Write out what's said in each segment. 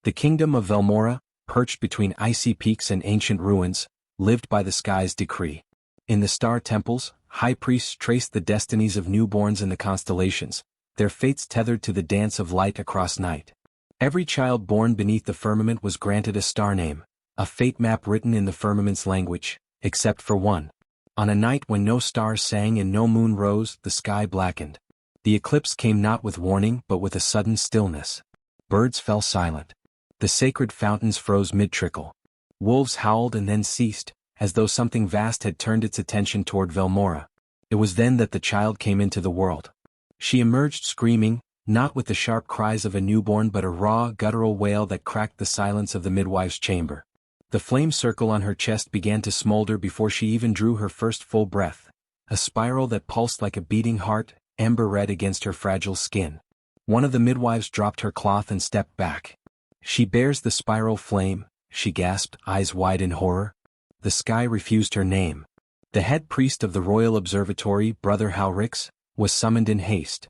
The kingdom of Velmora, perched between icy peaks and ancient ruins, lived by the sky's decree. In the star temples, high priests traced the destinies of newborns in the constellations, their fates tethered to the dance of light across night. Every child born beneath the firmament was granted a star name, a fate map written in the firmament's language, except for one. On a night when no stars sang and no moon rose, the sky blackened. The eclipse came not with warning but with a sudden stillness. Birds fell silent. The sacred fountains froze mid-trickle. Wolves howled and then ceased, as though something vast had turned its attention toward Velmora. It was then that the child came into the world. She emerged screaming, not with the sharp cries of a newborn but a raw, guttural wail that cracked the silence of the midwife's chamber. The flame circle on her chest began to smolder before she even drew her first full breath, a spiral that pulsed like a beating heart, ember red against her fragile skin. One of the midwives dropped her cloth and stepped back. "She bears the spiral flame," she gasped, eyes wide in horror. The sky refused her name. The head priest of the royal observatory, Brother Halrix, was summoned in haste.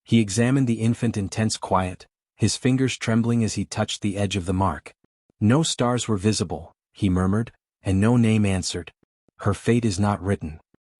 He examined the infant in tense quiet, his fingers trembling as he touched the edge of the mark. "No stars were visible," he murmured, "and no name answered. Her fate is not written."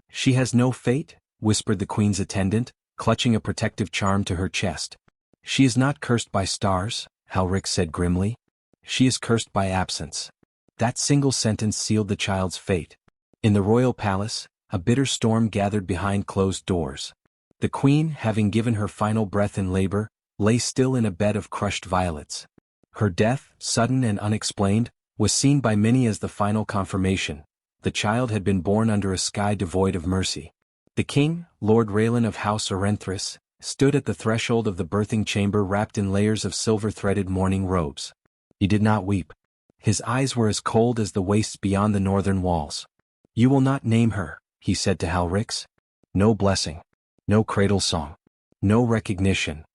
"She has no fate?" whispered the queen's attendant, clutching a protective charm to her chest. "She is not cursed by stars," Halrix said grimly. "She is cursed by absence." That single sentence sealed the child's fate. In the royal palace, a bitter storm gathered behind closed doors. The queen, having given her final breath in labor, lay still in a bed of crushed violets. Her death, sudden and unexplained, was seen by many as the final confirmation. The child had been born under a sky devoid of mercy. The king, Lord Raylan of House Orenthris, stood at the threshold of the birthing chamber wrapped in layers of silver-threaded mourning robes. He did not weep. His eyes were as cold as the wastes beyond the northern walls. "You will not name her," he said to Halrix. "No blessing. No cradle song. No recognition."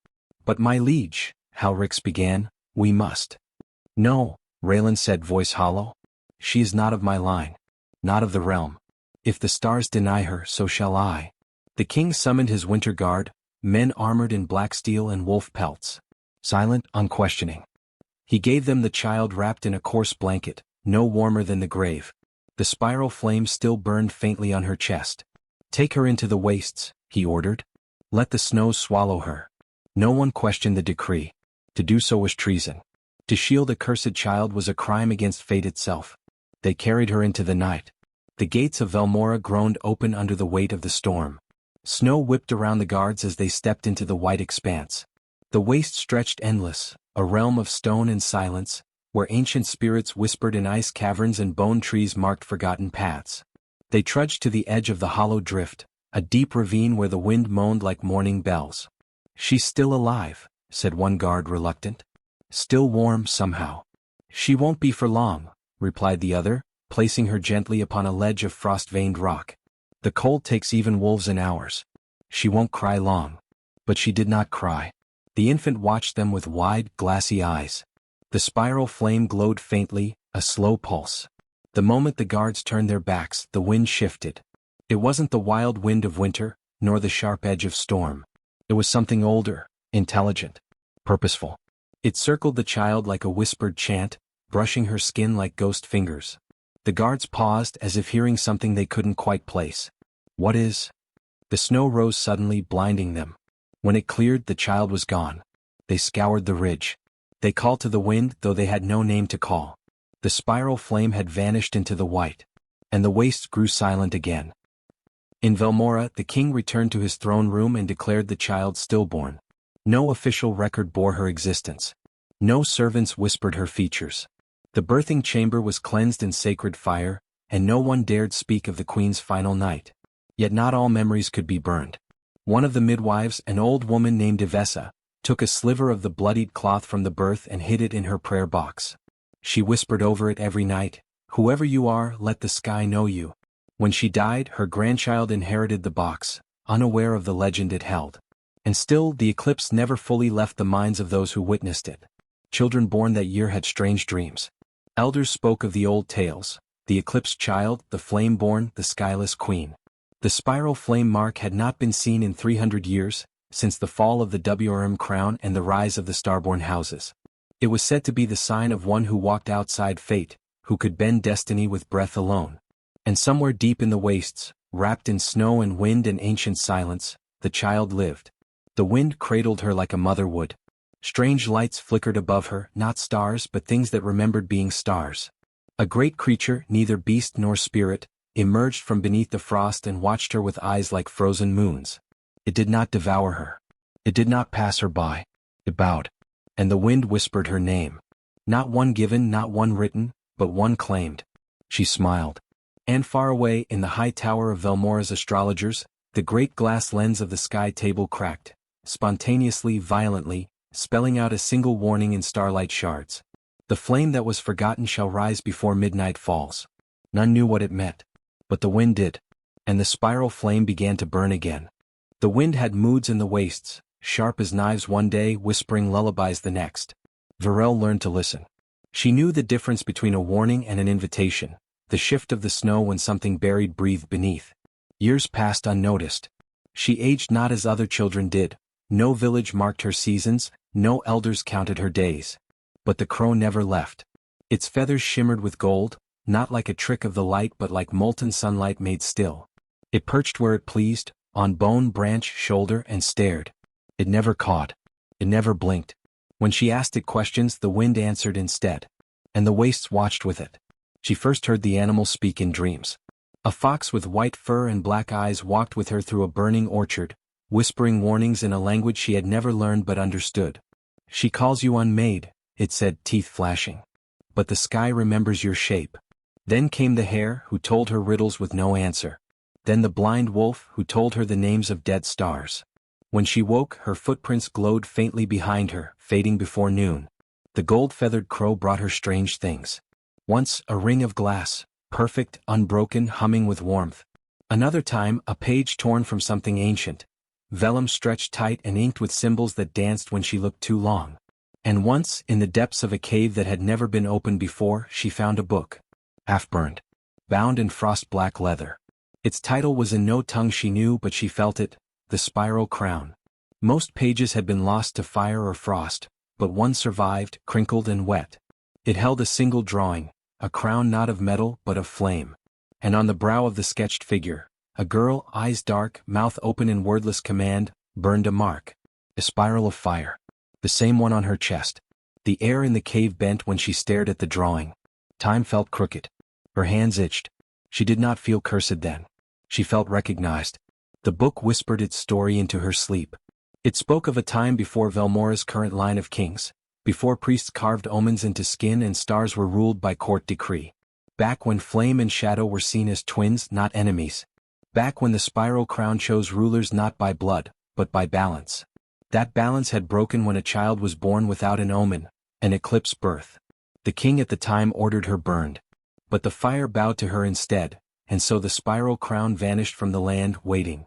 "But my liege," Halrix began, "we must." "No," Raylan said, voice hollow. "She is not of my line. Not of the realm. If the stars deny her, so shall I." The king summoned his winter guard, men armored in black steel and wolf pelts. Silent, unquestioning. He gave them the child wrapped in a coarse blanket, no warmer than the grave. The spiral flame still burned faintly on her chest. "Take her into the wastes," he ordered. "Let the snows swallow her." No one questioned the decree. To do so was treason. To shield a cursed child was a crime against fate itself. They carried her into the night. The gates of Velmora groaned open under the weight of the storm. Snow whipped around the guards as they stepped into the white expanse. The waste stretched endless, a realm of stone and silence, where ancient spirits whispered in ice caverns and bone trees marked forgotten paths. They trudged to the edge of the hollow drift, a deep ravine where the wind moaned like morning bells. "She's still alive," said one guard reluctant. "Still warm somehow." "She won't be for long," replied the other, placing her gently upon a ledge of frost-veined rock. "The cold takes even wolves in hours. She won't cry long." But she did not cry. The infant watched them with wide, glassy eyes. The spiral flame glowed faintly, a slow pulse. The moment the guards turned their backs, the wind shifted. It wasn't the wild wind of winter, nor the sharp edge of storm. It was something older, intelligent, purposeful. It circled the child like a whispered chant, brushing her skin like ghost fingers. The guards paused as if hearing something they couldn't quite place. "What is?" The snow rose suddenly, blinding them. When it cleared, the child was gone. They scoured the ridge. They called to the wind, though they had no name to call. The spiral flame had vanished into the white. And the wastes grew silent again. In Velmora, the king returned to his throne room and declared the child stillborn. No official record bore her existence. No servants whispered her features. The birthing chamber was cleansed in sacred fire, and no one dared speak of the queen's final night. Yet not all memories could be burned. One of the midwives, an old woman named Ivessa, took a sliver of the bloodied cloth from the birth and hid it in her prayer box. She whispered over it every night, "Whoever you are, let the sky know you." When she died, her grandchild inherited the box, unaware of the legend it held. And still, the eclipse never fully left the minds of those who witnessed it. Children born that year had strange dreams. Elders spoke of the old tales, the eclipsed child, the flame-born, the skyless queen. The spiral flame mark had not been seen in 300 years, since the fall of the Wrm crown and the rise of the starborn houses. It was said to be the sign of one who walked outside fate, who could bend destiny with breath alone. And somewhere deep in the wastes, wrapped in snow and wind and ancient silence, the child lived. The wind cradled her like a mother would. Strange lights flickered above her, not stars but things that remembered being stars. A great creature, neither beast nor spirit, emerged from beneath the frost and watched her with eyes like frozen moons. It did not devour her. It did not pass her by. It bowed. And the wind whispered her name. Not one given, not one written, but one claimed. She smiled. And far away in the high tower of Velmora's astrologers, the great glass lens of the sky table cracked, spontaneously, violently, spelling out a single warning in starlight shards. The flame that was forgotten shall rise before midnight falls. None knew what it meant. But the wind did. And the spiral flame began to burn again. The wind had moods in the wastes, sharp as knives one day, whispering lullabies the next. Varel learned to listen. She knew the difference between a warning and an invitation, the shift of the snow when something buried breathed beneath. Years passed unnoticed. She aged not as other children did. No village marked her seasons, no elders counted her days. But the crow never left. Its feathers shimmered with gold, not like a trick of the light but like molten sunlight made still. It perched where it pleased, on bone, branch, shoulder, and stared. It never cawed. It never blinked. When she asked it questions, the wind answered instead. And the wastes watched with it. She first heard the animal speak in dreams. A fox with white fur and black eyes walked with her through a burning orchard, whispering warnings in a language she had never learned but understood. She calls you unmade, it said, teeth flashing. But the sky remembers your shape. Then came the hare, who told her riddles with no answer. Then the blind wolf, who told her the names of dead stars. When she woke, her footprints glowed faintly behind her, fading before noon. The gold-feathered crow brought her strange things. Once, a ring of glass, perfect, unbroken, humming with warmth. Another time, a page torn from something ancient. Vellum stretched tight and inked with symbols that danced when she looked too long. And once, in the depths of a cave that had never been opened before, she found a book. Half-burned. Bound in frost-black leather. Its title was in no tongue she knew, but she felt it, The Spiral Crown. Most pages had been lost to fire or frost, but one survived, crinkled and wet. It held a single drawing, a crown not of metal but of flame. And on the brow of the sketched figure, a girl, eyes dark, mouth open in wordless command, burned a mark. A spiral of fire. The same one on her chest. The air in the cave bent when she stared at the drawing. Time felt crooked. Her hands itched. She did not feel cursed then. She felt recognized. The book whispered its story into her sleep. It spoke of a time before Velmora's current line of kings, before priests carved omens into skin and stars were ruled by court decree. Back when flame and shadow were seen as twins, not enemies. Back when the spiral crown chose rulers not by blood, but by balance. That balance had broken when a child was born without an omen, an eclipse birth. The king at the time ordered her burned. But the fire bowed to her instead, and so the spiral crown vanished from the land, waiting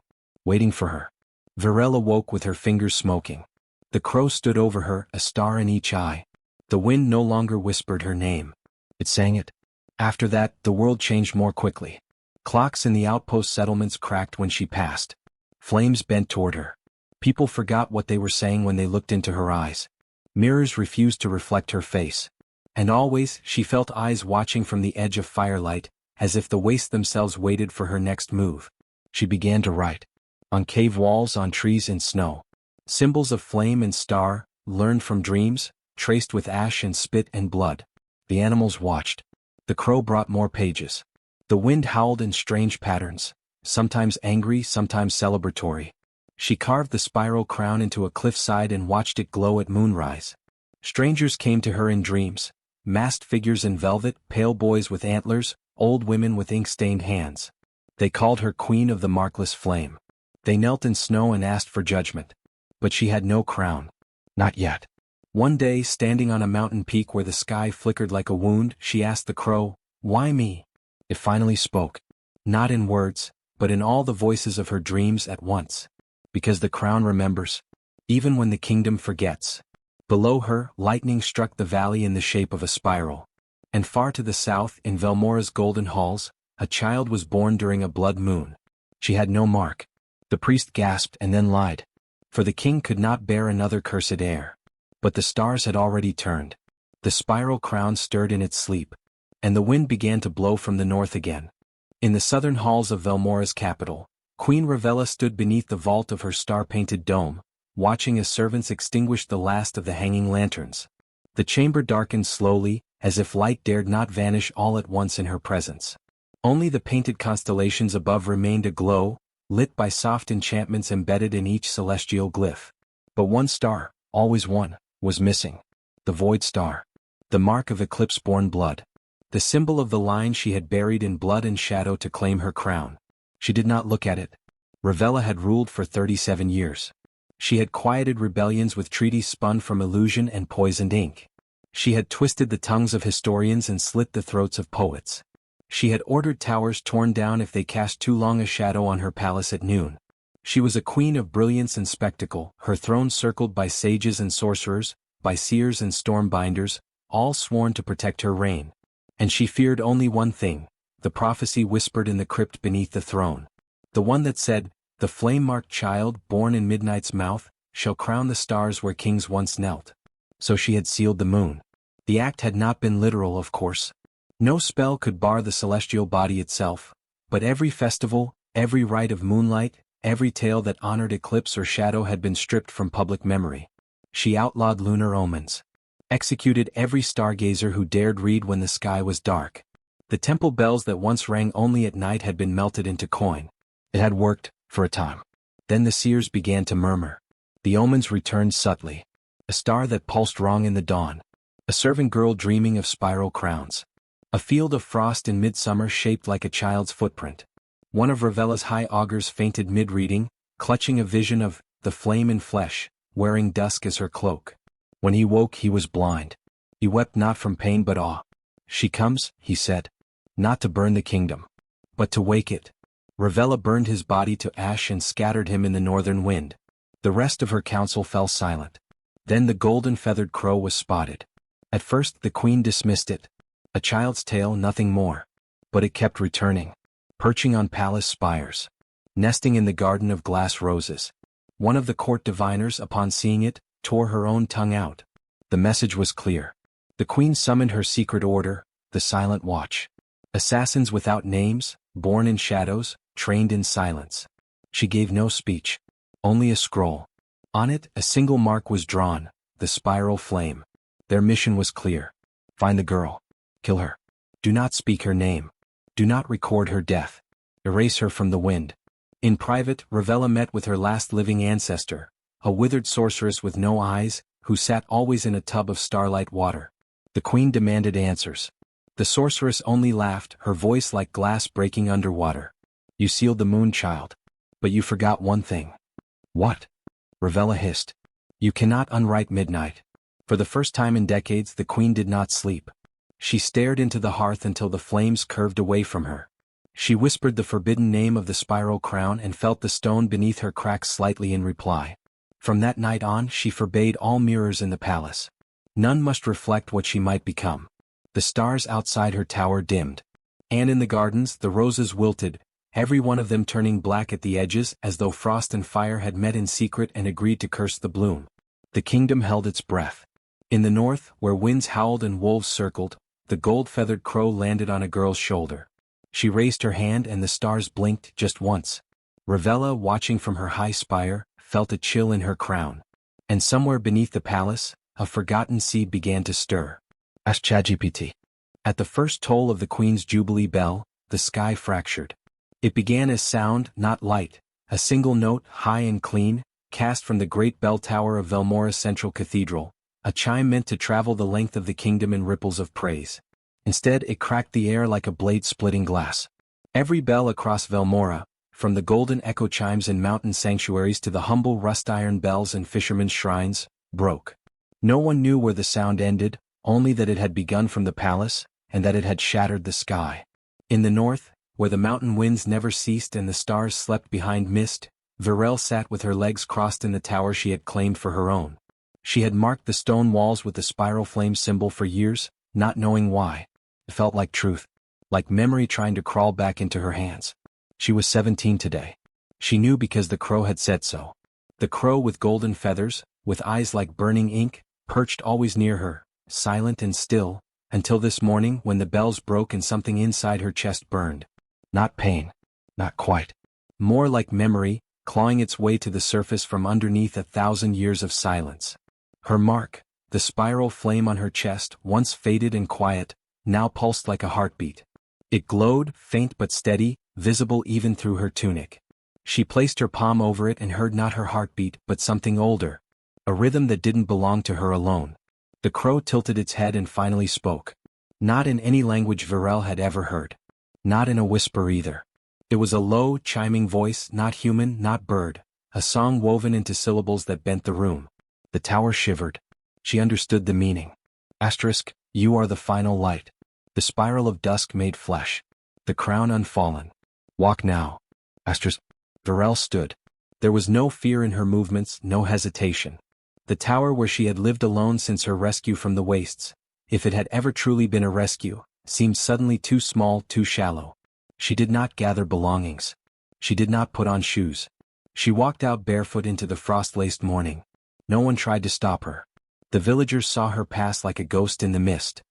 for her. Varel awoke with her fingers smoking. The crow stood over her, a star in each eye. The wind no longer whispered her name. It sang it. After that, the world changed more quickly. Clocks in the outpost settlements cracked when she passed. Flames bent toward her. People forgot what they were saying when they looked into her eyes. Mirrors refused to reflect her face. And always, she felt eyes watching from the edge of firelight, as if the wastes themselves waited for her next move. She began to write. On cave walls, on trees in snow. Symbols of flame and star, learned from dreams, traced with ash and spit and blood. The animals watched. The crow brought more pages. The wind howled in strange patterns, sometimes angry, sometimes celebratory. She carved the spiral crown into a cliffside and watched it glow at moonrise. Strangers came to her in dreams, masked figures in velvet, pale boys with antlers, old women with ink-stained hands. They called her Queen of the Markless Flame. They knelt in snow and asked for judgment. But she had no crown. Not yet. One day, standing on a mountain peak where the sky flickered like a wound, she asked the crow, "Why me?" It finally spoke. Not in words, but in all the voices of her dreams at once. Because the crown remembers, even when the kingdom forgets. Below her, lightning struck the valley in the shape of a spiral. And far to the south, in Velmora's golden halls, a child was born during a blood moon. She had no mark. The priest gasped and then lied. For the king could not bear another cursed heir. But the stars had already turned. The spiral crown stirred in its sleep, and the wind began to blow from the north again. In the southern halls of Velmora's capital, Queen Ravella stood beneath the vault of her star-painted dome, watching as servants extinguished the last of the hanging lanterns. The chamber darkened slowly, as if light dared not vanish all at once in her presence. Only the painted constellations above remained aglow, lit by soft enchantments embedded in each celestial glyph. But one star, always one, was missing. The void star. The mark of eclipse-born blood. The symbol of the line she had buried in blood and shadow to claim her crown. She did not look at it. Ravella had ruled for 37 years. She had quieted rebellions with treaties spun from illusion and poisoned ink. She had twisted the tongues of historians and slit the throats of poets. She had ordered towers torn down if they cast too long a shadow on her palace at noon. She was a queen of brilliance and spectacle, her throne circled by sages and sorcerers, by seers and stormbinders, all sworn to protect her reign. And she feared only one thing, the prophecy whispered in the crypt beneath the throne. The one that said, "The flame-marked child born in midnight's mouth shall crown the stars where kings once knelt." So she had sealed the moon. The act had not been literal, of course. No spell could bar the celestial body itself, but every festival, every rite of moonlight, every tale that honored eclipse or shadow had been stripped from public memory. She outlawed lunar omens. Executed every stargazer who dared read when the sky was dark. The temple bells that once rang only at night had been melted into coin. It had worked, for a time. Then the seers began to murmur. The omens returned subtly. A star that pulsed wrong in the dawn. A servant girl dreaming of spiral crowns. A field of frost in midsummer shaped like a child's footprint. One of Ravella's high augurs fainted mid-reading, clutching a vision of the flame in flesh, wearing dusk as her cloak. When he woke he was blind. He wept not from pain but awe. "She comes," he said. "Not to burn the kingdom, but to wake it." Ravella burned his body to ash and scattered him in the northern wind. The rest of her council fell silent. Then the golden-feathered crow was spotted. At first the queen dismissed it. A child's tale, nothing more. But it kept returning. Perching on palace spires. Nesting in the garden of glass roses. One of the court diviners, upon seeing it, tore her own tongue out. The message was clear. The queen summoned her secret order, the Silent Watch. Assassins without names, born in shadows, trained in silence. She gave no speech. Only a scroll. On it, a single mark was drawn, the spiral flame. Their mission was clear. Find the girl. Kill her. Do not speak her name. Do not record her death. Erase her from the wind. In private, Ravella met with her last living ancestor, a withered sorceress with no eyes, who sat always in a tub of starlight water. The queen demanded answers. The sorceress only laughed, her voice like glass breaking underwater. "You sealed the moon, child. But you forgot one thing." "What?" Ravella hissed. "You cannot unwrite midnight." For the first time in decades the queen did not sleep. She stared into the hearth until the flames curved away from her. She whispered the forbidden name of the spiral crown and felt the stone beneath her crack slightly in reply. From that night on she forbade all mirrors in the palace. None must reflect what she might become. The stars outside her tower dimmed. And in the gardens the roses wilted, every one of them turning black at the edges as though frost and fire had met in secret and agreed to curse the bloom. The kingdom held its breath. In the north, where winds howled and wolves circled, the gold-feathered crow landed on a girl's shoulder. She raised her hand and the stars blinked just once. Ravella, watching from her high spire, felt a chill in her crown. And somewhere beneath the palace, a forgotten seed began to stir. Ask ChatGPT. At the first toll of the queen's jubilee bell, the sky fractured. It began as sound, not light, a single note, high and clean, cast from the great bell tower of Velmora's central cathedral, a chime meant to travel the length of the kingdom in ripples of praise. Instead it cracked the air like a blade splitting glass. Every bell across Velmora, from the golden echo chimes in mountain sanctuaries to the humble rust-iron bells in fishermen's shrines, broke. No one knew where the sound ended, only that it had begun from the palace, and that it had shattered the sky. In the north, where the mountain winds never ceased and the stars slept behind mist, Virel sat with her legs crossed in the tower she had claimed for her own. She had marked the stone walls with the spiral flame symbol for years, not knowing why. It felt like truth, like memory trying to crawl back into her hands. She was 17 today. She knew because the crow had said so. The crow with golden feathers, with eyes like burning ink, perched always near her, silent and still, until this morning when the bells broke and something inside her chest burned. Not pain. Not quite. More like memory, clawing its way to the surface from underneath 1,000 years of silence. Her mark, the spiral flame on her chest, once faded and quiet, now pulsed like a heartbeat. It glowed, faint but steady, visible even through her tunic. She placed her palm over it and heard not her heartbeat but something older. A rhythm that didn't belong to her alone. The crow tilted its head and finally spoke. Not in any language Varel had ever heard. Not in a whisper either. It was a low, chiming voice, not human, not bird, a song woven into syllables that bent the room. The tower shivered. She understood the meaning. Asterisk, you are the final light. The spiral of dusk made flesh. The crown unfallen. Walk now. Asterisk. Varel stood. There was no fear in her movements, no hesitation. The tower where she had lived alone since her rescue from the wastes, if it had ever truly been a rescue, seemed suddenly too small, too shallow. She did not gather belongings. She did not put on shoes. She walked out barefoot into the frost-laced morning. No one tried to stop her. The villagers saw her pass like a ghost in the mist.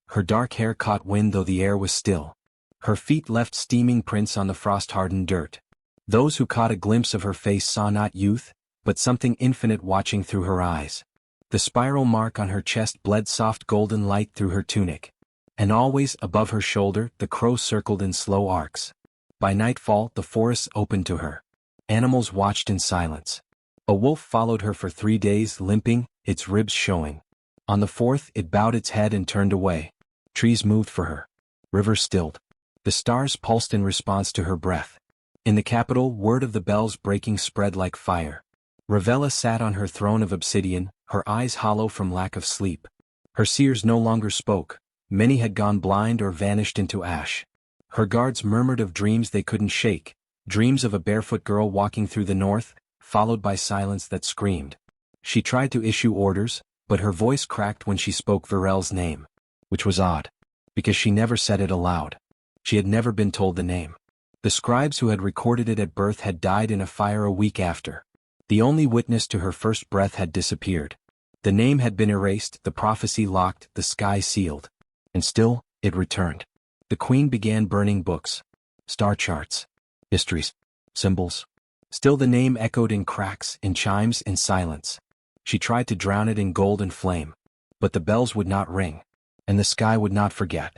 Her dark hair caught wind though the air was still. Her feet left steaming prints on the frost-hardened dirt. Those who caught a glimpse of her face saw not youth, but something infinite watching through her eyes. The spiral mark on her chest bled soft golden light through her tunic. And always, above her shoulder, the crow circled in slow arcs. By nightfall, the forests opened to her. Animals watched in silence. A wolf followed her for 3 days, limping, its ribs showing. On the 4th, it bowed its head and turned away. Trees moved for her. Rivers stilled. The stars pulsed in response to her breath. In the capital, word of the bells breaking spread like fire. Ravella sat on her throne of obsidian, her eyes hollow from lack of sleep. Her seers no longer spoke. Many had gone blind or vanished into ash. Her guards murmured of dreams they couldn't shake, dreams of a barefoot girl walking through the north, followed by silence that screamed. She tried to issue orders, but her voice cracked when she spoke Varel's name. Which was odd, because she never said it aloud. She had never been told the name. The scribes who had recorded it at birth had died in a fire a week after. The only witness to her first breath had disappeared. The name had been erased, the prophecy locked, the sky sealed. And still, it returned. The queen began burning books. Star charts. Histories. Symbols. Still the name echoed in cracks, in chimes, in silence. She tried to drown it in gold and flame. But the bells would not ring. And the sky would not forget.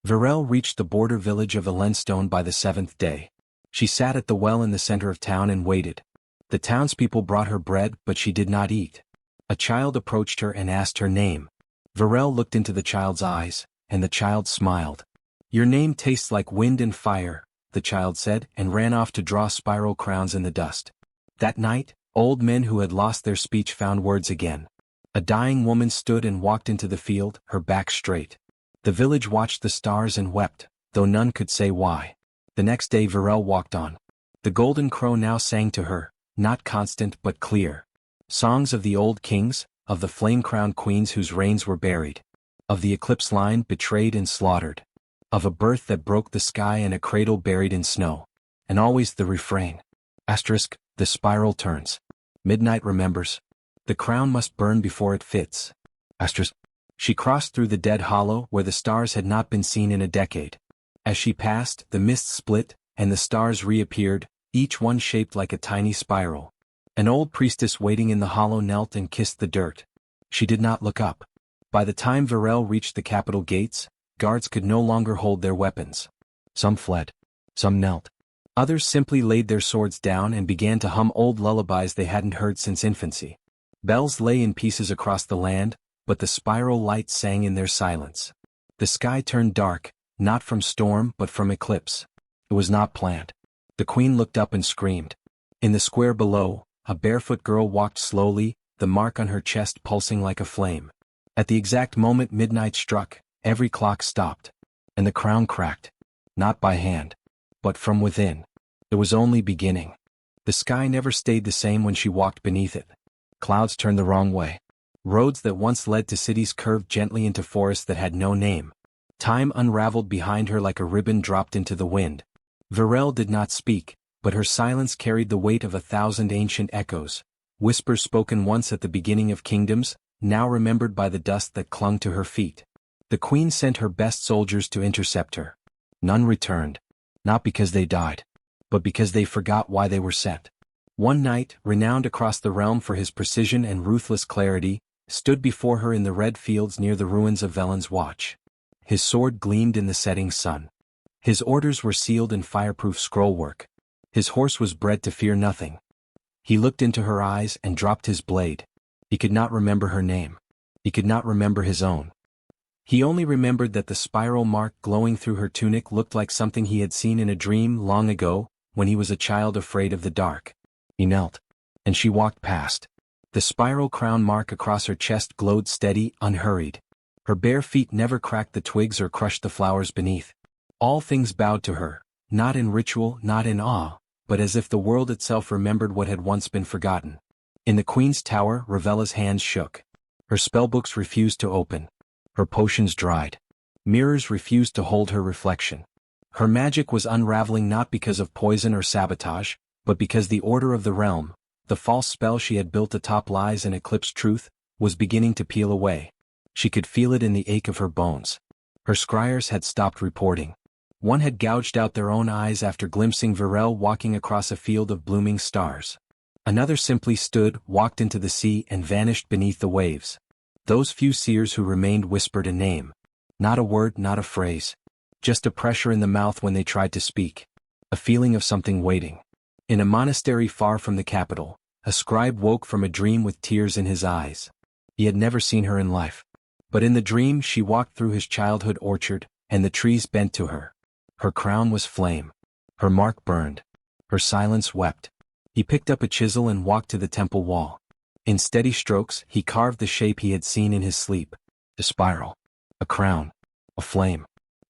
Varel reached the border village of Elenstone by the 7th day. She sat at the well in the center of town and waited. The townspeople brought her bread, but she did not eat. A child approached her and asked her name. Varel looked into the child's eyes, and the child smiled. Your name tastes like wind and fire, the child said, and ran off to draw spiral crowns in the dust. That night, old men who had lost their speech found words again. A dying woman stood and walked into the field, her back straight. The village watched the stars and wept, though none could say why. The next day Varel walked on. The golden crow now sang to her, not constant but clear. Songs of the old kings, of the flame-crowned queens whose reigns were buried. Of the eclipse line betrayed and slaughtered. Of a birth that broke the sky and a cradle buried in snow. And always the refrain. Asterisk, the spiral turns. Midnight remembers. The crown must burn before it fits. Asterisk. She crossed through the dead hollow where the stars had not been seen in a decade. As she passed, the mist split, and the stars reappeared, each one shaped like a tiny spiral. An old priestess waiting in the hollow knelt and kissed the dirt. She did not look up. By the time Varel reached the capital gates, guards could no longer hold their weapons. Some fled. Some knelt. Others simply laid their swords down and began to hum old lullabies they hadn't heard since infancy. Bells lay in pieces across the land, but the spiral light sang in their silence. The sky turned dark, not from storm but from eclipse. It was not planned. The queen looked up and screamed. In the square below, a barefoot girl walked slowly, the mark on her chest pulsing like a flame. At the exact moment midnight struck, every clock stopped. And the crown cracked. Not by hand. But from within. It was only beginning. The sky never stayed the same when she walked beneath it. Clouds turned the wrong way. Roads that once led to cities curved gently into forests that had no name. Time unraveled behind her like a ribbon dropped into the wind. Varel did not speak, but her silence carried the weight of 1,000 ancient echoes, whispers spoken once at the beginning of kingdoms, now remembered by the dust that clung to her feet. The queen sent her best soldiers to intercept her. None returned. Not because they died, but because they forgot why they were sent. One knight, renowned across the realm for his precision and ruthless clarity, stood before her in the red fields near the ruins of Velen's Watch. His sword gleamed in the setting sun. His orders were sealed in fireproof scrollwork. His horse was bred to fear nothing. He looked into her eyes and dropped his blade. He could not remember her name. He could not remember his own. He only remembered that the spiral mark glowing through her tunic looked like something he had seen in a dream long ago, when he was a child afraid of the dark. He knelt, and she walked past. The spiral crown mark across her chest glowed steady, unhurried. Her bare feet never cracked the twigs or crushed the flowers beneath. All things bowed to her, not in ritual, not in awe, but as if the world itself remembered what had once been forgotten. In the queen's tower, Ravella's hands shook. Her spellbooks refused to open. Her potions dried. Mirrors refused to hold her reflection. Her magic was unraveling not because of poison or sabotage, but because the order of the realm, the false spell she had built atop lies and eclipsed truth, was beginning to peel away. She could feel it in the ache of her bones. Her scryers had stopped reporting. One had gouged out their own eyes after glimpsing Virel walking across a field of blooming stars. Another simply stood, walked into the sea and vanished beneath the waves. Those few seers who remained whispered a name. Not a word, not a phrase. Just a pressure in the mouth when they tried to speak. A feeling of something waiting. In a monastery far from the capital, a scribe woke from a dream with tears in his eyes. He had never seen her in life. But in the dream she walked through his childhood orchard, and the trees bent to her. Her crown was flame. Her mark burned. Her silence wept. He picked up a chisel and walked to the temple wall. In steady strokes, he carved the shape he had seen in his sleep. A spiral. A crown. A flame.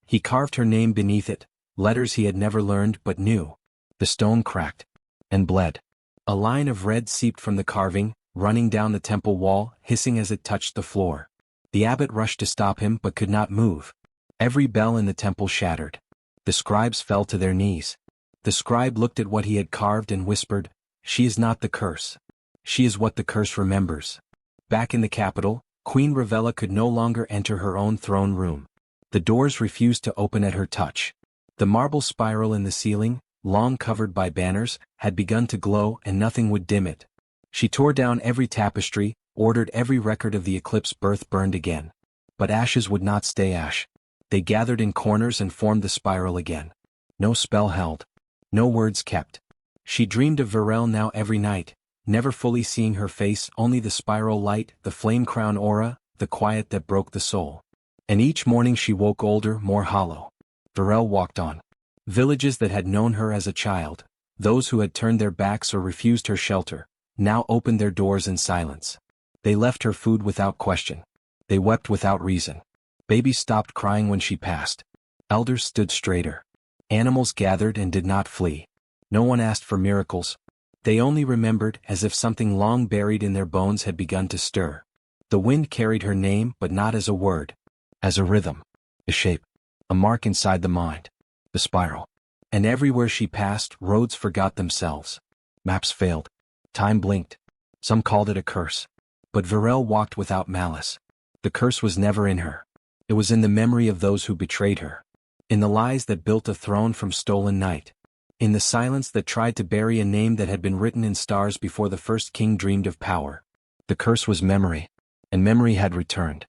He carved her name beneath it, letters he had never learned but knew. The stone cracked. And bled. A line of red seeped from the carving, running down the temple wall, hissing as it touched the floor. The abbot rushed to stop him but could not move. Every bell in the temple shattered. The scribes fell to their knees. The scribe looked at what he had carved and whispered, "She is not the curse. She is what the curse remembers." Back in the capital, Queen Ravella could no longer enter her own throne room. The doors refused to open at her touch. The marble spiral in the ceiling, long covered by banners, had begun to glow and nothing would dim it. She tore down every tapestry, ordered every record of the eclipse birth burned again. But ashes would not stay ash. They gathered in corners and formed the spiral again. No spell held. No words kept. She dreamed of Virel now every night, never fully seeing her face, only the spiral light, the flame crown aura, the quiet that broke the soul. And each morning she woke older, more hollow. Virel walked on. Villages that had known her as a child, those who had turned their backs or refused her shelter, now opened their doors in silence. They left her food without question. They wept without reason. Babies stopped crying when she passed. Elders stood straighter. Animals gathered and did not flee. No one asked for miracles. They only remembered, as if something long buried in their bones had begun to stir. The wind carried her name, but not as a word. As a rhythm. A shape. A mark inside the mind. The spiral. And everywhere she passed, roads forgot themselves. Maps failed. Time blinked. Some called it a curse. But Virel walked without malice. The curse was never in her. It was in the memory of those who betrayed her. In the lies that built a throne from stolen night. In the silence that tried to bury a name that had been written in stars before the first king dreamed of power. The curse was memory. And memory had returned.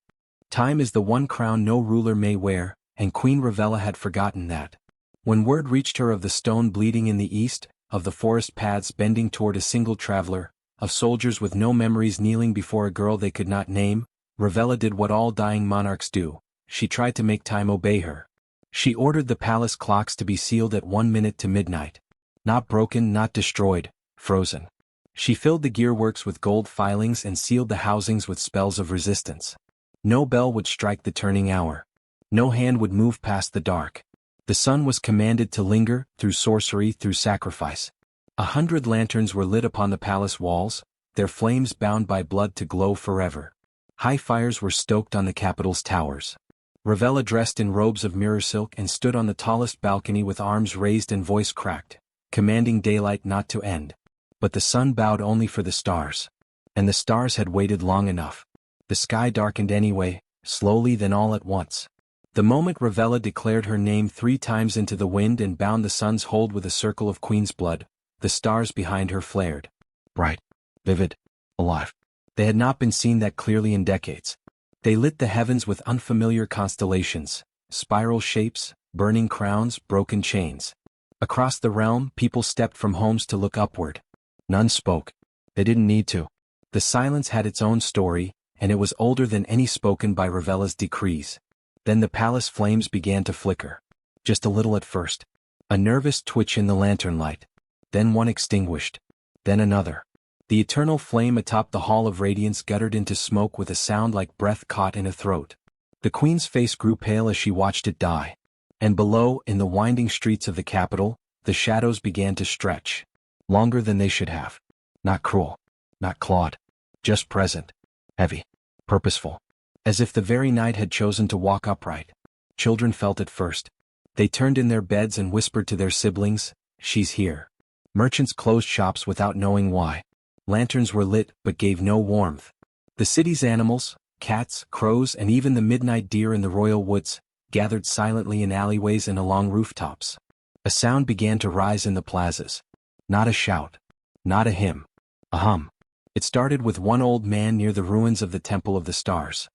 Time is the one crown no ruler may wear, and Queen Ravella had forgotten that. When word reached her of the stone bleeding in the east, of the forest paths bending toward a single traveler, of soldiers with no memories kneeling before a girl they could not name, Ravella did what all dying monarchs do. She tried to make time obey her. She ordered the palace clocks to be sealed at 1 minute to midnight. Not broken, not destroyed, frozen. She filled the gearworks with gold filings and sealed the housings with spells of resistance. No bell would strike the turning hour. No hand would move past the dark. The sun was commanded to linger, through sorcery, through sacrifice. 100 lanterns were lit upon the palace walls, their flames bound by blood to glow forever. High fires were stoked on the capital's towers. Ravella dressed in robes of mirror silk and stood on the tallest balcony with arms raised and voice cracked, commanding daylight not to end. But the sun bowed only for the stars. And the stars had waited long enough. The sky darkened anyway, slowly then all at once. The moment Ravella declared her name 3 times into the wind and bound the sun's hold with a circle of queen's blood, the stars behind her flared. Bright, vivid, alive. They had not been seen that clearly in decades. They lit the heavens with unfamiliar constellations, spiral shapes, burning crowns, broken chains. Across the realm, people stepped from homes to look upward. None spoke. They didn't need to. The silence had its own story, and it was older than any spoken by Ravella's decrees. Then the palace flames began to flicker. Just a little at first. A nervous twitch in the lantern light. Then one extinguished. Then another. The eternal flame atop the hall of radiance guttered into smoke with a sound like breath caught in a throat. The queen's face grew pale as she watched it die. And below, in the winding streets of the capital, the shadows began to stretch. Longer than they should have. Not cruel. Not clawed. Just present. Heavy. Purposeful. As if the very night had chosen to walk upright. Children felt it first. They turned in their beds and whispered to their siblings, "She's here." Merchants closed shops without knowing why. Lanterns were lit but gave no warmth. The city's animals, cats, crows, and even the midnight deer in the royal woods, gathered silently in alleyways and along rooftops. A sound began to rise in the plazas. Not a shout. Not a hymn. A hum. It started with one old man near the ruins of the Temple of the Stars.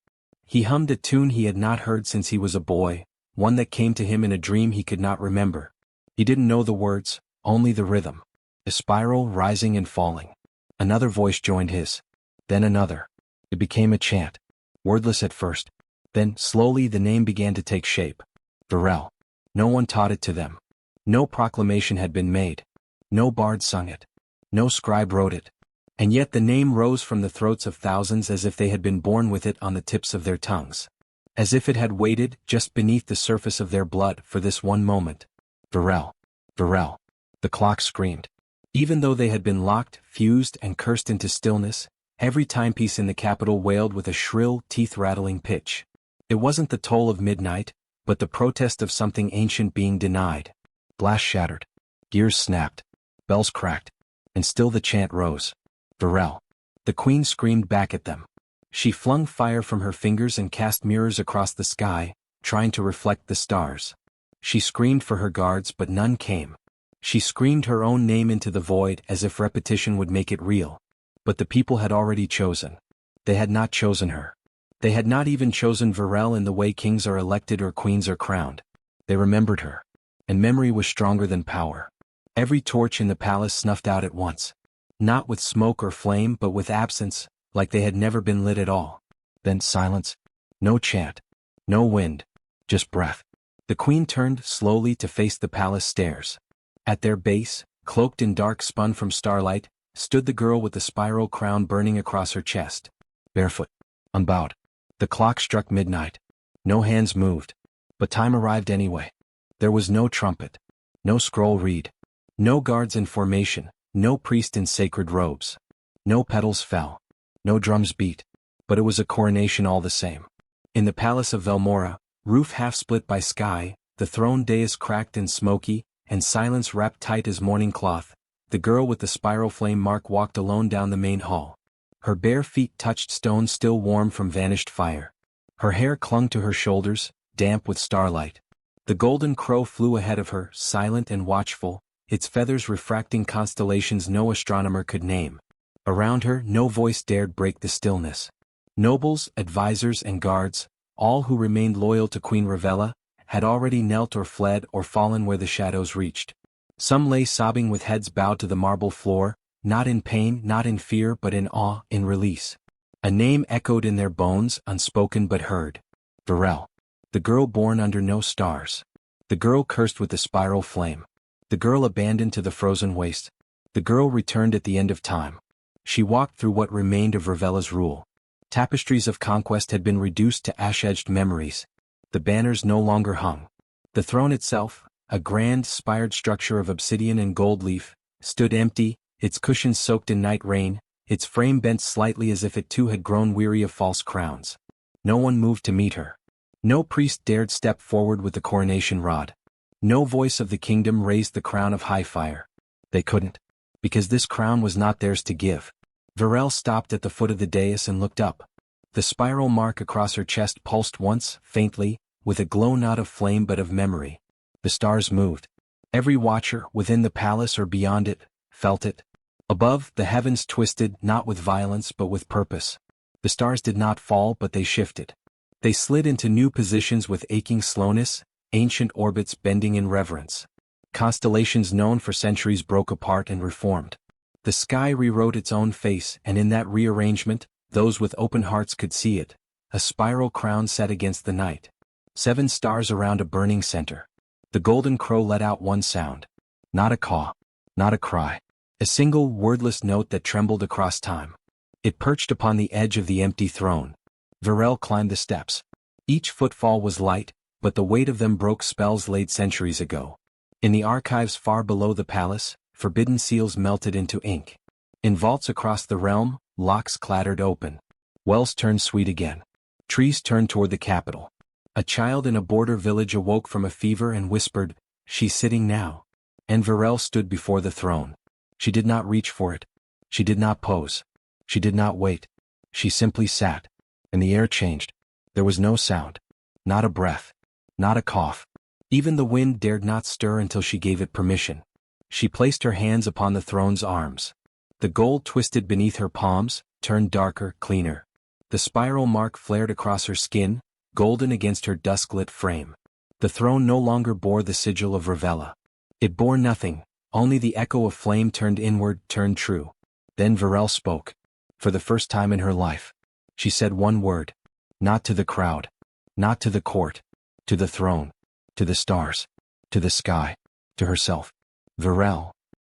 He hummed a tune he had not heard since he was a boy, one that came to him in a dream he could not remember. He didn't know the words, only the rhythm. A spiral rising and falling. Another voice joined his. Then another. It became a chant. Wordless at first. Then, slowly the name began to take shape. Varel. No one taught it to them. No proclamation had been made. No bard sung it. No scribe wrote it. And yet the name rose from the throats of thousands as if they had been born with it on the tips of their tongues. As if it had waited, just beneath the surface of their blood, for this one moment. Varel. Varel. The clock screamed. Even though they had been locked, fused, and cursed into stillness, every timepiece in the capital wailed with a shrill, teeth-rattling pitch. It wasn't the toll of midnight, but the protest of something ancient being denied. Glass shattered. Gears snapped. Bells cracked. And still the chant rose. Varel. The queen screamed back at them. She flung fire from her fingers and cast mirrors across the sky, trying to reflect the stars. She screamed for her guards, but none came. She screamed her own name into the void as if repetition would make it real. But the people had already chosen. They had not chosen her. They had not even chosen Varel in the way kings are elected or queens are crowned. They remembered her. And memory was stronger than power. Every torch in the palace snuffed out at once. Not with smoke or flame but with absence, like they had never been lit at all. Then silence. No chant. No wind. Just breath. The queen turned slowly to face the palace stairs. At their base, cloaked in dark spun from starlight, stood the girl with the spiral crown burning across her chest. Barefoot. Unbowed. The clock struck midnight. No hands moved. But time arrived anyway. There was no trumpet. No scroll read. No guards in formation. No priest in sacred robes. No petals fell. No drums beat. But it was a coronation all the same. In the palace of Velmora, roof half split by sky, the throne dais cracked and smoky, and silence wrapped tight as mourning cloth, the girl with the spiral flame mark walked alone down the main hall. Her bare feet touched stone still warm from vanished fire. Her hair clung to her shoulders, damp with starlight. The golden crow flew ahead of her, silent and watchful, its feathers refracting constellations no astronomer could name. Around her, no voice dared break the stillness. Nobles, advisors, and guards, all who remained loyal to Queen Ravella, had already knelt or fled or fallen where the shadows reached. Some lay sobbing with heads bowed to the marble floor, not in pain, not in fear, but in awe, in release. A name echoed in their bones, unspoken but heard. Varel. The girl born under no stars. The girl cursed with the spiral flame. The girl abandoned to the frozen waste. The girl returned at the end of time. She walked through what remained of Ravella's rule. Tapestries of conquest had been reduced to ash-edged memories. The banners no longer hung. The throne itself, a grand, spired structure of obsidian and gold leaf, stood empty, its cushions soaked in night rain, its frame bent slightly as if it too had grown weary of false crowns. No one moved to meet her. No priest dared step forward with the coronation rod. No voice of the kingdom raised the crown of high fire. They couldn't. Because this crown was not theirs to give. Varel stopped at the foot of the dais and looked up. The spiral mark across her chest pulsed once, faintly, with a glow not of flame but of memory. The stars moved. Every watcher, within the palace or beyond it, felt it. Above, the heavens twisted, not with violence but with purpose. The stars did not fall but they shifted. They slid into new positions with aching slowness, ancient orbits bending in reverence. Constellations known for centuries broke apart and reformed. The sky rewrote its own face, and in that rearrangement, those with open hearts could see it. A spiral crown set against the night. 7 stars around a burning center. The golden crow let out one sound. Not a caw. Not a cry. A single wordless note that trembled across time. It perched upon the edge of the empty throne. Varel climbed the steps. Each footfall was light, but the weight of them broke spells laid centuries ago. In the archives far below the palace, forbidden seals melted into ink. In vaults across the realm, locks clattered open. Wells turned sweet again. Trees turned toward the capital. A child in a border village awoke from a fever and whispered, "She's sitting now." And Varel stood before the throne. She did not reach for it. She did not pose. She did not wait. She simply sat. And the air changed. There was no sound. Not a breath. Not a cough. Even the wind dared not stir until she gave it permission. She placed her hands upon the throne's arms. The gold twisted beneath her palms, turned darker, cleaner. The spiral mark flared across her skin, golden against her dusk-lit frame. The throne no longer bore the sigil of Ravella. It bore nothing, only the echo of flame turned inward, turned true. Then Varel spoke. For the first time in her life. She said one word. Not to the crowd. Not to the court. To the throne. To the stars. To the sky. To herself. Varel.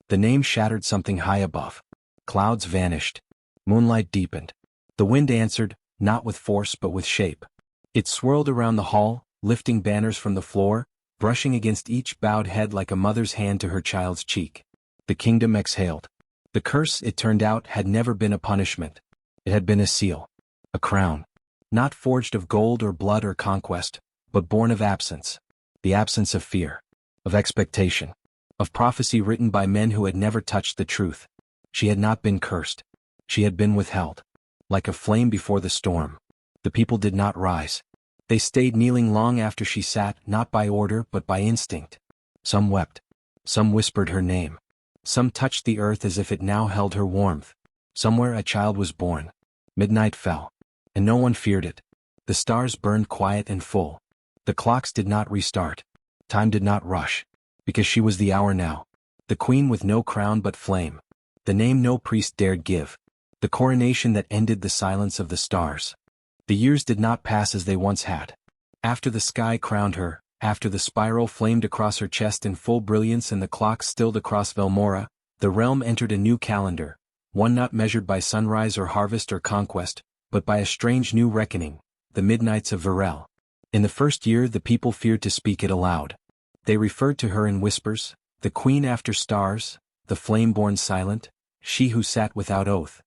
The name shattered something high above. Clouds vanished. Moonlight deepened. The wind answered, not with force but with shape. It swirled around the hall, lifting banners from the floor, brushing against each bowed head like a mother's hand to her child's cheek. The kingdom exhaled. The curse, it turned out, had never been a punishment. It had been a seal. A crown. Not forged of gold or blood or conquest, but born of absence. The absence of fear. Of expectation. Of prophecy written by men who had never touched the truth. She had not been cursed. She had been withheld. Like a flame before the storm. The people did not rise. They stayed kneeling long after she sat, not by order but by instinct. Some wept. Some whispered her name. Some touched the earth as if it now held her warmth. Somewhere a child was born. Midnight fell. And no one feared it. The stars burned quiet and full. The clocks did not restart. Time did not rush. Because she was the hour now. The queen with no crown but flame. The name no priest dared give. The coronation that ended the silence of the stars. The years did not pass as they once had. After the sky crowned her, after the spiral flamed across her chest in full brilliance and the clock stilled across Velmora, the realm entered a new calendar, one not measured by sunrise or harvest or conquest, but by a strange new reckoning, the midnights of Varel. In the first year the people feared to speak it aloud. They referred to her in whispers, the queen after stars, the flame-born silent, she who sat without oath.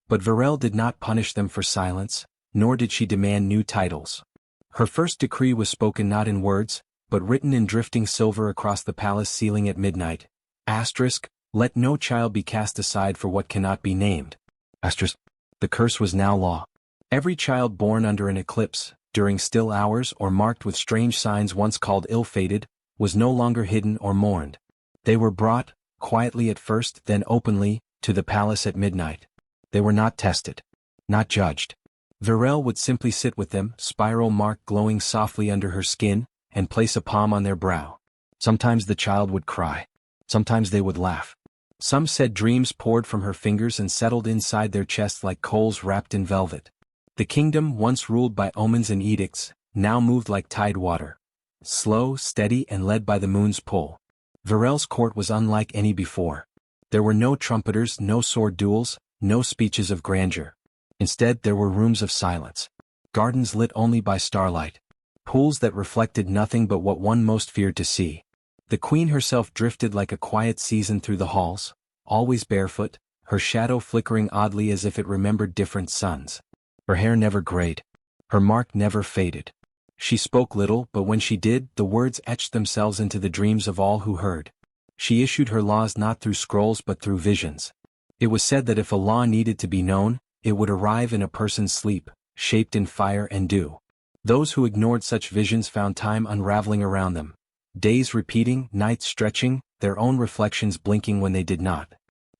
But Varel did not punish them for silence, nor did she demand new titles. Her first decree was spoken not in words, but written in drifting silver across the palace ceiling at midnight. Asterisk, let no child be cast aside for what cannot be named. Asterisk. The curse was now law. Every child born under an eclipse, during still hours or marked with strange signs once called ill-fated, was no longer hidden or mourned. They were brought, quietly at first, then openly, to the palace at midnight. They were not tested. Not judged. Varel would simply sit with them, spiral mark glowing softly under her skin, and place a palm on their brow. Sometimes the child would cry. Sometimes they would laugh. Some said dreams poured from her fingers and settled inside their chests like coals wrapped in velvet. The kingdom, once ruled by omens and edicts, now moved like tide water. Slow, steady, and led by the moon's pull. Varel's court was unlike any before. There were no trumpeters, no sword duels, no speeches of grandeur. Instead there were rooms of silence. Gardens lit only by starlight. Pools that reflected nothing but what one most feared to see. The queen herself drifted like a quiet season through the halls, always barefoot, her shadow flickering oddly as if it remembered different suns. Her hair never grayed. Her mark never faded. She spoke little, but when she did, the words etched themselves into the dreams of all who heard. She issued her laws not through scrolls but through visions. It was said that if a law needed to be known, it would arrive in a person's sleep, shaped in fire and dew. Those who ignored such visions found time unraveling around them. Days repeating, nights stretching, their own reflections blinking when they did not.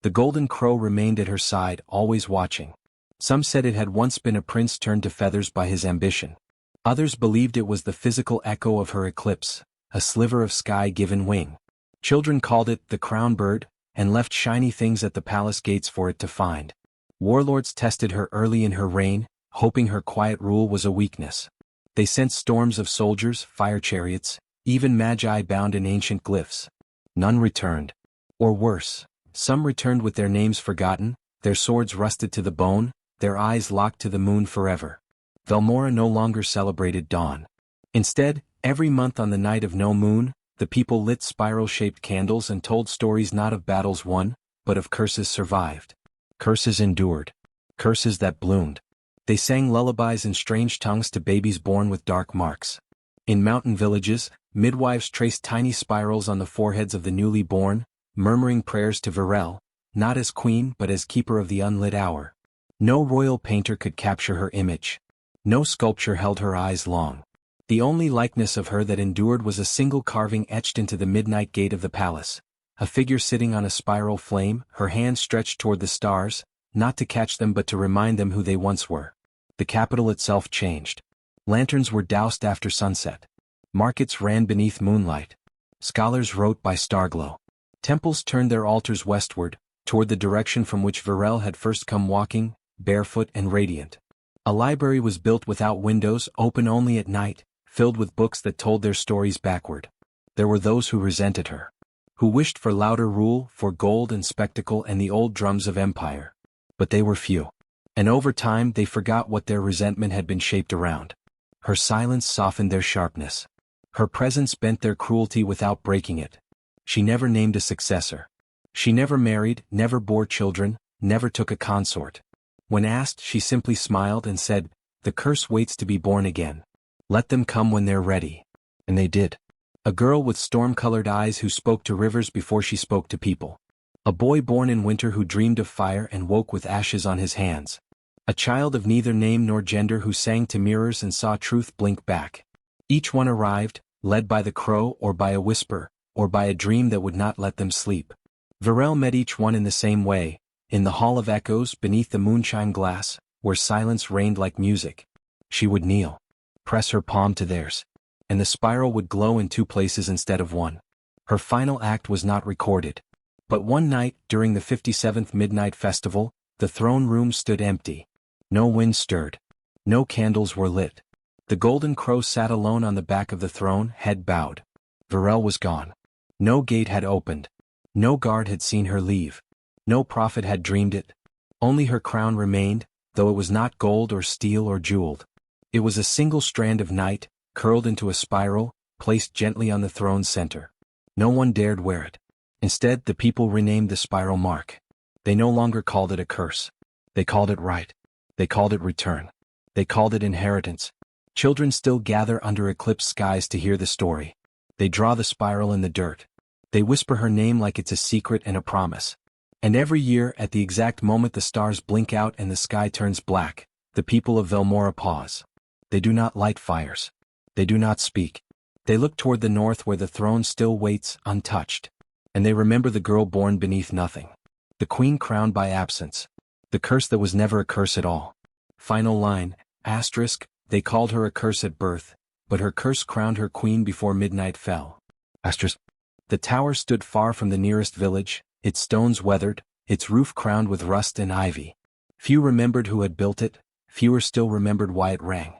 The golden crow remained at her side, always watching. Some said it had once been a prince turned to feathers by his ambition. Others believed it was the physical echo of her eclipse, a sliver of sky given wing. Children called it the crown bird, and left shiny things at the palace gates for it to find. Warlords tested her early in her reign, hoping her quiet rule was a weakness. They sent storms of soldiers, fire chariots, even magi bound in ancient glyphs. None returned. Or worse, some returned with their names forgotten, their swords rusted to the bone, their eyes locked to the moon forever. Velmora no longer celebrated dawn. Instead, every month on the night of no moon, the people lit spiral-shaped candles and told stories not of battles won, but of curses survived. Curses endured. Curses that bloomed. They sang lullabies in strange tongues to babies born with dark marks. In mountain villages, midwives traced tiny spirals on the foreheads of the newly born, murmuring prayers to Virel, not as queen but as keeper of the unlit hour. No royal painter could capture her image. No sculpture held her eyes long. The only likeness of her that endured was a single carving etched into the midnight gate of the palace. A figure sitting on a spiral flame, her hands stretched toward the stars, not to catch them but to remind them who they once were. The capital itself changed. Lanterns were doused after sunset. Markets ran beneath moonlight. Scholars wrote by starglow. Temples turned their altars westward, toward the direction from which Virel had first come walking, barefoot and radiant. A library was built without windows, open only at night, filled with books that told their stories backward. There were those who resented her. Who wished for louder rule, for gold and spectacle and the old drums of empire. But they were few. And over time they forgot what their resentment had been shaped around. Her silence softened their sharpness. Her presence bent their cruelty without breaking it. She never named a successor. She never married, never bore children, never took a consort. When asked, she simply smiled and said, "The curse waits to be born again. Let them come when they're ready." And they did. A girl with storm-colored eyes who spoke to rivers before she spoke to people. A boy born in winter who dreamed of fire and woke with ashes on his hands. A child of neither name nor gender who sang to mirrors and saw truth blink back. Each one arrived, led by the crow or by a whisper, or by a dream that would not let them sleep. Virel met each one in the same way, in the Hall of Echoes beneath the moonshine glass, where silence reigned like music. She would kneel, press her palm to theirs, and the spiral would glow in two places instead of one. Her final act was not recorded. But one night, during the 57th Midnight Festival, the throne room stood empty. No wind stirred. No candles were lit. The golden crow sat alone on the back of the throne, head bowed. Virel was gone. No gate had opened. No guard had seen her leave. No prophet had dreamed it. Only her crown remained, though it was not gold or steel or jeweled. It was a single strand of night, curled into a spiral, placed gently on the throne's center. No one dared wear it. Instead, the people renamed the spiral mark. They no longer called it a curse. They called it right. They called it return. They called it inheritance. Children still gather under eclipsed skies to hear the story. They draw the spiral in the dirt. They whisper her name like it's a secret and a promise. And every year, at the exact moment the stars blink out and the sky turns black, the people of Velmora pause. They do not light fires. They do not speak. They look toward the north where the throne still waits, untouched. And they remember the girl born beneath nothing. The queen crowned by absence. The curse that was never a curse at all. Final line, asterisk, they called her a curse at birth, but her curse crowned her queen before midnight fell. Asterisk. The tower stood far from the nearest village, its stones weathered, its roof crowned with rust and ivy. Few remembered who had built it, fewer still remembered why it rang.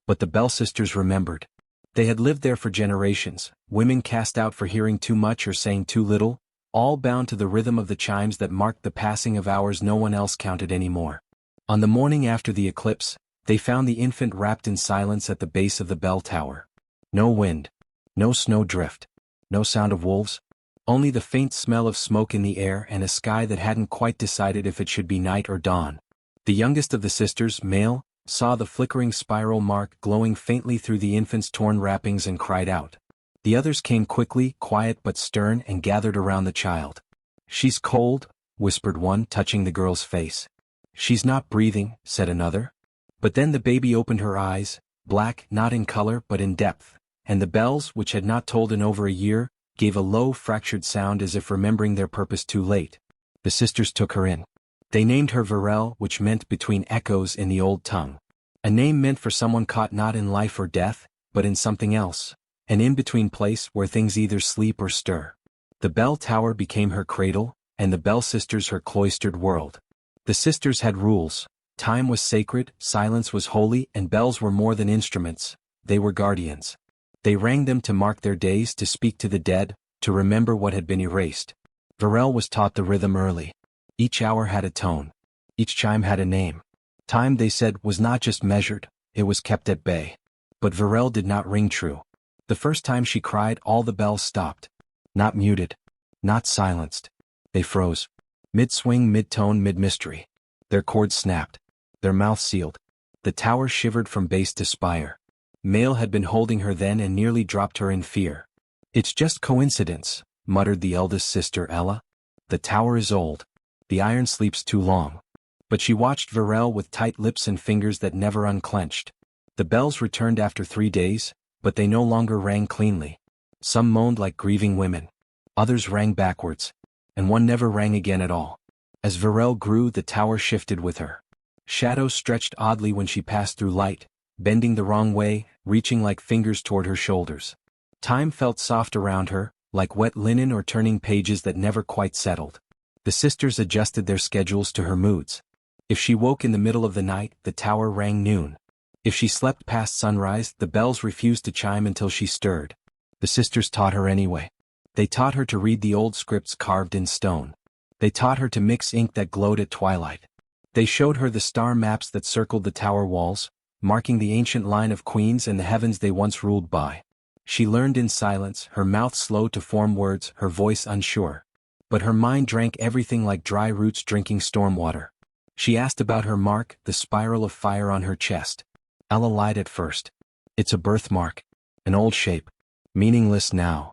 But the Bell sisters remembered. They had lived there for generations, women cast out for hearing too much or saying too little, all bound to the rhythm of the chimes that marked the passing of hours no one else counted anymore. On the morning after the eclipse, they found the infant wrapped in silence at the base of the bell tower. No wind. No snow drift. No sound of wolves. Only the faint smell of smoke in the air and a sky that hadn't quite decided if it should be night or dawn. The youngest of the sisters, male, saw the flickering spiral mark glowing faintly through the infant's torn wrappings and cried out. The others came quickly, quiet but stern, and gathered around the child. "She's cold," whispered one, touching the girl's face. "She's not breathing," said another. But then the baby opened her eyes, black not in color but in depth, and the bells, which had not tolled in over a year, gave a low fractured sound as if remembering their purpose too late. The sisters took her in. They named her Varel, which meant between echoes in the old tongue. A name meant for someone caught not in life or death, but in something else, an in-between place where things either sleep or stir. The bell tower became her cradle, and the bell sisters her cloistered world. The sisters had rules. Time was sacred, silence was holy, and bells were more than instruments, they were guardians. They rang them to mark their days, to speak to the dead, to remember what had been erased. Varel was taught the rhythm early. Each hour had a tone. Each chime had a name. Time, they said, was not just measured, it was kept at bay. But Varel did not ring true. The first time she cried, all the bells stopped. Not muted. Not silenced. They froze. Mid-swing, mid-tone, mid-mystery. Their chords snapped. Their mouths sealed. The tower shivered from base to spire. Mail had been holding her then and nearly dropped her in fear. "It's just coincidence," muttered the eldest sister Ella. "The tower is old. The iron sleeps too long." But she watched Varel with tight lips and fingers that never unclenched. The bells returned after 3 days, but they no longer rang cleanly. Some moaned like grieving women. Others rang backwards. And one never rang again at all. As Varel grew, the tower shifted with her. Shadows stretched oddly when she passed through light, bending the wrong way, reaching like fingers toward her shoulders. Time felt soft around her, like wet linen or turning pages that never quite settled. The sisters adjusted their schedules to her moods. If she woke in the middle of the night, the tower rang noon. If she slept past sunrise, the bells refused to chime until she stirred. The sisters taught her anyway. They taught her to read the old scripts carved in stone. They taught her to mix ink that glowed at twilight. They showed her the star maps that circled the tower walls, marking the ancient line of queens and the heavens they once ruled by. She learned in silence, her mouth slow to form words, her voice unsure. But her mind drank everything like dry roots drinking storm water. She asked about her mark, the spiral of fire on her chest. Ella lied at first. "It's a birthmark. An old shape. Meaningless now."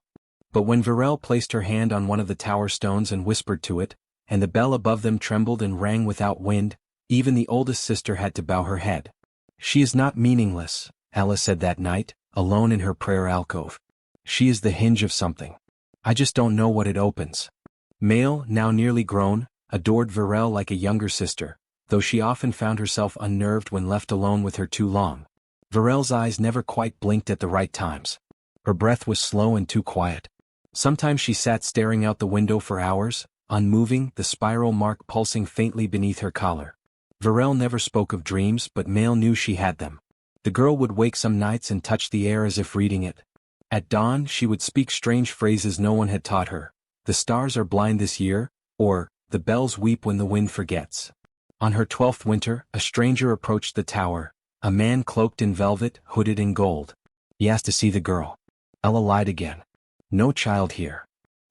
But when Varel placed her hand on one of the tower stones and whispered to it, and the bell above them trembled and rang without wind, even the oldest sister had to bow her head. "She is not meaningless," Ella said that night, alone in her prayer alcove. "She is the hinge of something. I just don't know what it opens." Mail, now nearly grown, adored Varel like a younger sister, though she often found herself unnerved when left alone with her too long. Varel's eyes never quite blinked at the right times. Her breath was slow and too quiet. Sometimes she sat staring out the window for hours, unmoving, the spiral mark pulsing faintly beneath her collar. Varel never spoke of dreams, but Mail knew she had them. The girl would wake some nights and touch the air as if reading it. At dawn, she would speak strange phrases no one had taught her. "The stars are blind this year," or, "The bells weep when the wind forgets." On her 12th winter, a stranger approached the tower, a man cloaked in velvet, hooded in gold. He asked to see the girl. Ella lied again. "No child here."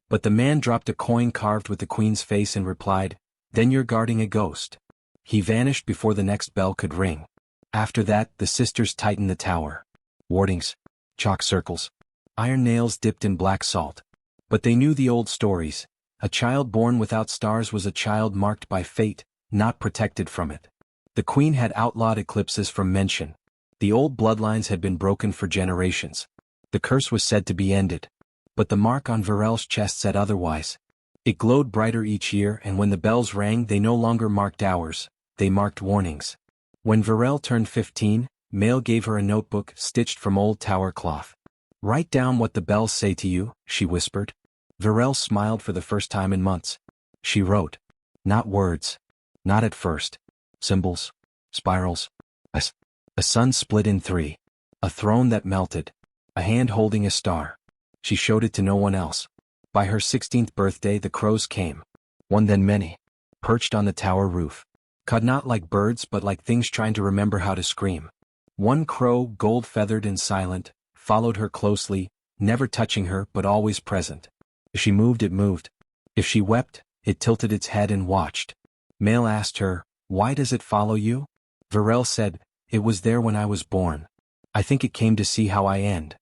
But the man dropped a coin carved with the queen's face and replied, "Then you're guarding a ghost." He vanished before the next bell could ring. After that, the sisters tightened the tower. Wardings, chalk circles, iron nails dipped in black salt. But they knew the old stories. A child born without stars was a child marked by fate, not protected from it. The queen had outlawed eclipses from mention. The old bloodlines had been broken for generations. The curse was said to be ended. But the mark on Varel's chest said otherwise. It glowed brighter each year, and when the bells rang they no longer marked hours, they marked warnings. When Varel turned 15, Mail gave her a notebook stitched from old tower cloth. "Write down what the bells say to you," she whispered. Varel smiled for the first time in months. She wrote. Not words. Not at first. Symbols. Spirals. A sun split in 3. A throne that melted. A hand holding a star. She showed it to no one else. By her 16th birthday the crows came. One then many. Perched on the tower roof. Cawed not like birds but like things trying to remember how to scream. One crow, gold-feathered and silent, followed her closely, never touching her but always present. If she moved it moved. If she wept, it tilted its head and watched. Mail asked her, "Why does it follow you?" Varel said, "It was there when I was born. I think it came to see how I end."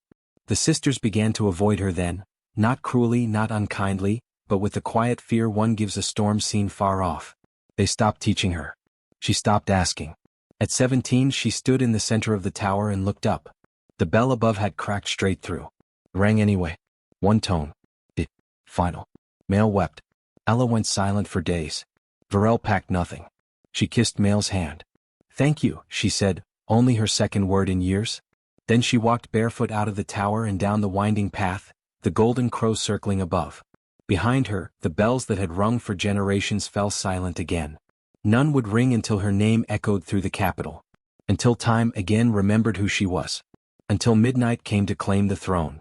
The sisters began to avoid her then, not cruelly, not unkindly, but with the quiet fear one gives a storm seen far off. They stopped teaching her. She stopped asking. At 17 she stood in the center of the tower and looked up. The bell above had cracked straight through. Rang anyway. One tone. It. Final. Mail wept. Ella went silent for days. Varel packed nothing. She kissed Mail's hand. Thank you, she said, only her second word in years. Then she walked barefoot out of the tower and down the winding path, the golden crow circling above. Behind her, the bells that had rung for generations fell silent again. None would ring until her name echoed through the capital. Until time again remembered who she was. Until midnight came to claim the throne.